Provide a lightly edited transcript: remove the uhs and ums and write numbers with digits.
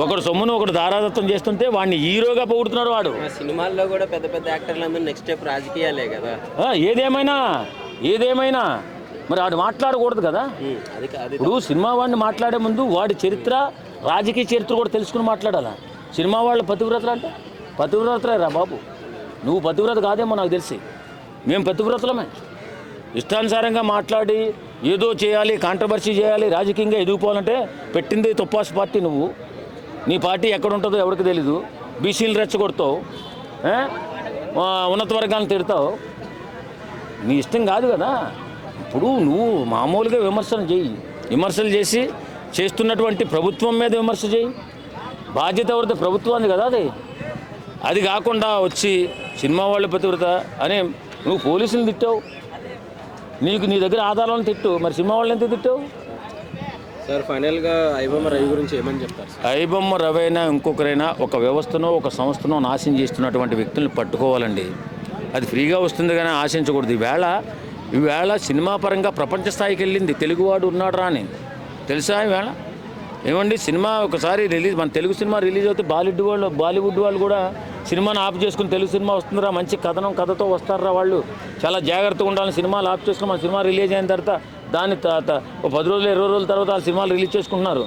ఒకడు సొమ్మును ఒకడు దారాదత్తం చేస్తుంటే వాడిని హీరోగా పొగుడుతున్నాడు వాడు. సినిమాల్లో కూడా పెద్ద పెద్ద యాక్టర్లందరూ నెక్స్ట్ స్టెప్ రాజకీయాలే కదా. ఏదేమైనా మరి వాడు మాట్లాడకూడదు కదా. ఇప్పుడు సినిమా వాడిని మాట్లాడే ముందు వాడి చరిత్ర, రాజకీయ చరిత్ర కూడా తెలుసుకుని మాట్లాడాలా. సినిమా వాళ్ళ పతివ్రతలు అంటే పతివ్రతలే రా బాబు. నువ్వు పతివ్రత కాదేమో నాకు తెలిసి. మేము పతివ్రతలమే. ఇష్టానుసారంగా మాట్లాడి ఏదో చేయాలి, కాంట్రవర్సీ చేయాలి, రాజకీయంగా ఎదిగిపోవాలంటే పెట్టింది తుప్పాసు పార్టీ. నువ్వు నీ పార్టీ ఎక్కడ ఉంటుందో ఎవరికి తెలీదు. బీసీలు రెచ్చగొడతావు, ఉన్నత వర్గాలను తిడతావు. నీ ఇష్టం కాదు కదా. ఇప్పుడు నువ్వు మామూలుగా విమర్శలు చేసి చేస్తున్నటువంటి ప్రభుత్వం మీద విమర్శ చేయి. బాధ్యత ఎవరితో? ప్రభుత్వాన్ని కదా. అది కాకుండా వచ్చి సినిమా వాళ్ళ పతివ్రత అనే నువ్వు పోలీసులు తిట్టావు. నీ దగ్గర ఆధారాలను తిట్టు, మరి సినిమా వాళ్ళని ఎంత తిట్టావు? సార్ ఫైనల్గా ఐబొమ్మ రవి గురించి ఏమని చెప్తారు? ఐబొమ్మ రవి అయినా ఇంకొకరైనా ఒక వ్యవస్థనో ఒక సంస్థనో నాశనం చేస్తున్నటువంటి వ్యక్తుల్ని పట్టుకోవాలండి. అది ఫ్రీగా వస్తుంది కానీ ఆశించకూడదు. ఈవేళ సినిమా పరంగా ప్రపంచ స్థాయికి వెళ్ళింది. తెలుగువాడు ఉన్నాడు రా అని తెలుసా ఈవేళ? ఏమండి, సినిమా ఒకసారి రిలీజ్, మన తెలుగు సినిమా రిలీజ్ అవుతే బాలీవుడ్ వాళ్ళు కూడా సినిమాను ఆఫ్ చేసుకుని తెలుగు సినిమా వస్తుందిరా, మంచి కథతో వస్తారా వాళ్ళు, చాలా జాగ్రత్తగా ఉండాలని సినిమాలు ఆఫ్ చేసుకుని మన సినిమా రిలీజ్ అయిన తర్వాత దాన్ని 10 రోజులు 20 రోజుల తర్వాత ఆ సినిమాలు రిలీజ్ చేసుకుంటున్నారు.